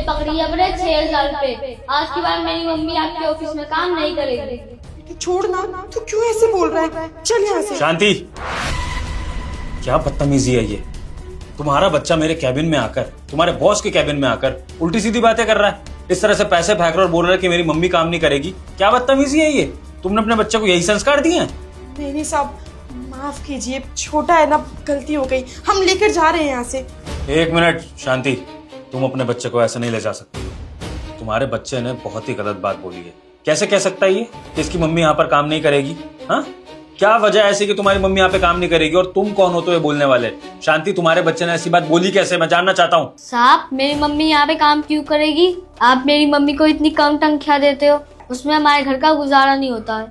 पकड़ी है बड़े 6,000 रुपए। आज की बार मेरी मम्मी आपके ऑफिस में काम नहीं करेगी। छोड़ ना, तू क्यों ऐसे बोल रहा है? चल यहाँ से। शांति, क्या बदतमीजी है ये। तुम्हारा बच्चा मेरे कैबिन में आकर, तुम्हारे बॉस के कैबिन में आकर उल्टी सीधी बातें कर रहा है, इस तरह से पैसे फेंक रहा है और बोल रहा है कि मेरी मम्मी काम नहीं करेगी। क्या बदतमीजी है ये? तुमने अपने बच्चे को यही संस्कार दिए हैं? नहीं साहब, माफ कीजिए, छोटा है ना, गलती हो गई। हम लेकर जा रहे हैं यहाँ से। एक मिनट शांति, तुम अपने बच्चे को ऐसे नहीं ले जा सकते। तुम्हारे बच्चे ने बहुत ही गलत बात बोली है। कैसे कह सकता है ये कि इसकी मम्मी यहाँ पर काम नहीं करेगी? हाँ, क्या वजह ऐसी कि तुम्हारी मम्मी यहाँ पे काम नहीं करेगी और तुम कौन हो तो ये बोलने वाले? शांति, तुम्हारे बच्चे ने ऐसी बात बोली कैसे? मैं जानना चाहता हूँ। साहब, मेरी मम्मी यहाँ पे काम क्यों करेगी? आप मेरी मम्मी को इतनी कम तनख्वाह देते हो, उसमें हमारे घर का गुजारा नहीं होता है।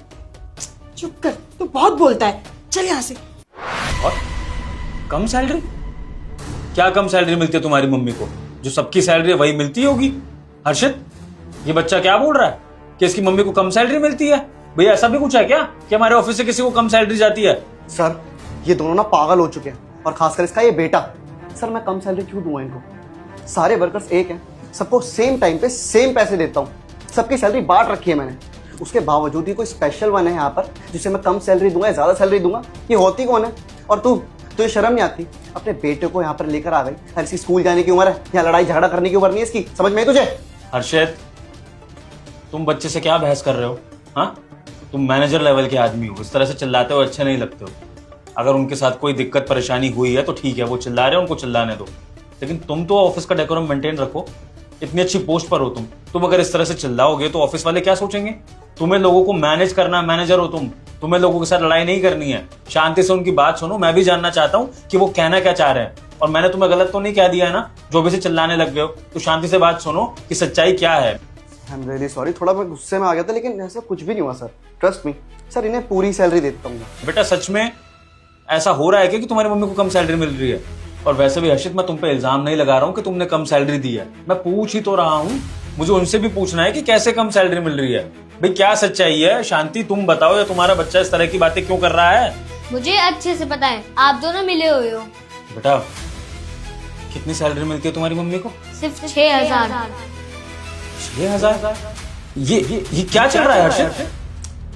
चुप कर, तू बहुत बोलता है। चल यहाँ से। और कम सैलरी? क्या कम सैलरी मिलती है तुम्हारी मम्मी को? जो सबकी सैलरी है वही मिलती होगी। हर्षित, ये बच्चा क्या बोल रहा है कि इसकी मम्मी को कम सैलरी मिलती है? भैया, ऐसा भी कुछ है क्या कि हमारे ऑफिस से किसी को कम सैलरी जाती है? सर, ये दोनों ना पागल हो चुके हैं, और खासकर इसका ये बेटा। सर, मैं कम सैलरी क्यों दूंगा इनको? सारे वर्कर्स एक हैं, सबको सेम टाइम पे सेम पैसे देता हूँ, सबकी सैलरी बांट रखी है मैंने। उसके बावजूद भी कोई स्पेशल वन है यहाँ पर जिसे मैं कम सैलरी दूंगा या ज्यादा सैलरी दूंगा? ये होती कौन है? और तुझे शर्म नहीं आती? अपने बेटे को यहाँ पर लेकर आ गई। हर इसकी स्कूल जाने की उम्र है, यहाँ लड़ाई झगड़ा करने की उम्र नहीं है इसकी। समझ में आई तुझे? हर्षित, तुम बच्चे से क्या बहस कर रहे हो? हाँ, तुम मैनेजर लेवल के आदमी हो, इस तरह से चिल्लाते हो अच्छे नहीं लगते हो। अगर उनके साथ कोई दिक्कत परेशानी हुई है तो ठीक है, वो चिल्ला रहे हैं, उनको चिल्लाने दो, लेकिन तुम तो ऑफिस का डेकोरम मेंटेन रखो। इतनी अच्छी पोस्ट पर हो तुम अगर इस तरह से चिल्लाओगे तो ऑफिस वाले क्या सोचेंगे? तुम्हें लोगों को मैनेज करना, मैनेजर हो तुम्हें लोगों के साथ लड़ाई नहीं करनी है। शांति से उनकी बात सुनो। मैं भी जानना चाहता हूँ कि वो कहना क्या चाह रहे हैं, और मैंने तुम्हें गलत तो नहीं कह दिया है ना जो भी से चिल्लाने लग गए हो? तो शांति से बात सुनो कि सच्चाई क्या है। आई एम रियली सॉरी, थोड़ा मैं गुस्से में आ गया था, लेकिन ऐसा कुछ भी नहीं हुआ सर। ट्रस्ट मी सर, इन्हें पूरी सैलरी देता हूँ। बेटा, सच में ऐसा हो रहा है क्या कि तुम्हारी मम्मी को कम सैलरी मिल रही है? और वैसे भी हर्षित, मैं तुम पे इल्जाम नहीं लगा रहा हूँ कि तुमने कम सैलरी दी है, मैं पूछ ही तो रहा हूँ। मुझे उनसे भी पूछना है कि कैसे कम सैलरी मिल रही है। भाई, क्या सच्चाई है? शांति, तुम बताओ, या तुम्हारा बच्चा इस तरह की बातें क्यों कर रहा है? मुझे अच्छे से पता है, आप दोनों मिले हुए हो। बेटा, कितनी सैलरी मिलती है तुम्हारी मम्मी को? सिर्फ 6,000। 6,000? ये क्या चल रहा है हर्षित?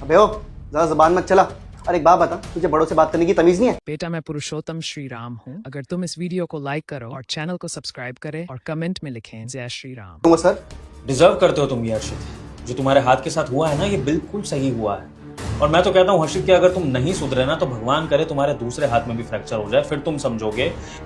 अबे ओ, ज्यादा जुबान मत चला। और एक बात बता, तुझे बड़ों से बात करने की तमीज नहीं है? बेटा, मैं पुरुषोत्तम श्री राम हूँ। अगर तुम इस वीडियो को लाइक करो और चैनल को सब्सक्राइब करें और कमेंट में लिखें जय श्री राम। दूंगा सर। डिजर्व करते हो तुम ये हर्षित। जो तुम्हारे हाथ के साथ हुआ है ना, ये बिल्कुल सही हुआ है। और मैं तो कहता हूँ हर्षित कि अगर तुम नहीं सुधरे ना तो भगवान करे तुम्हारे दूसरे हाथ में भी फ्रैक्चर हो जाए, फिर तुम समझोगे कि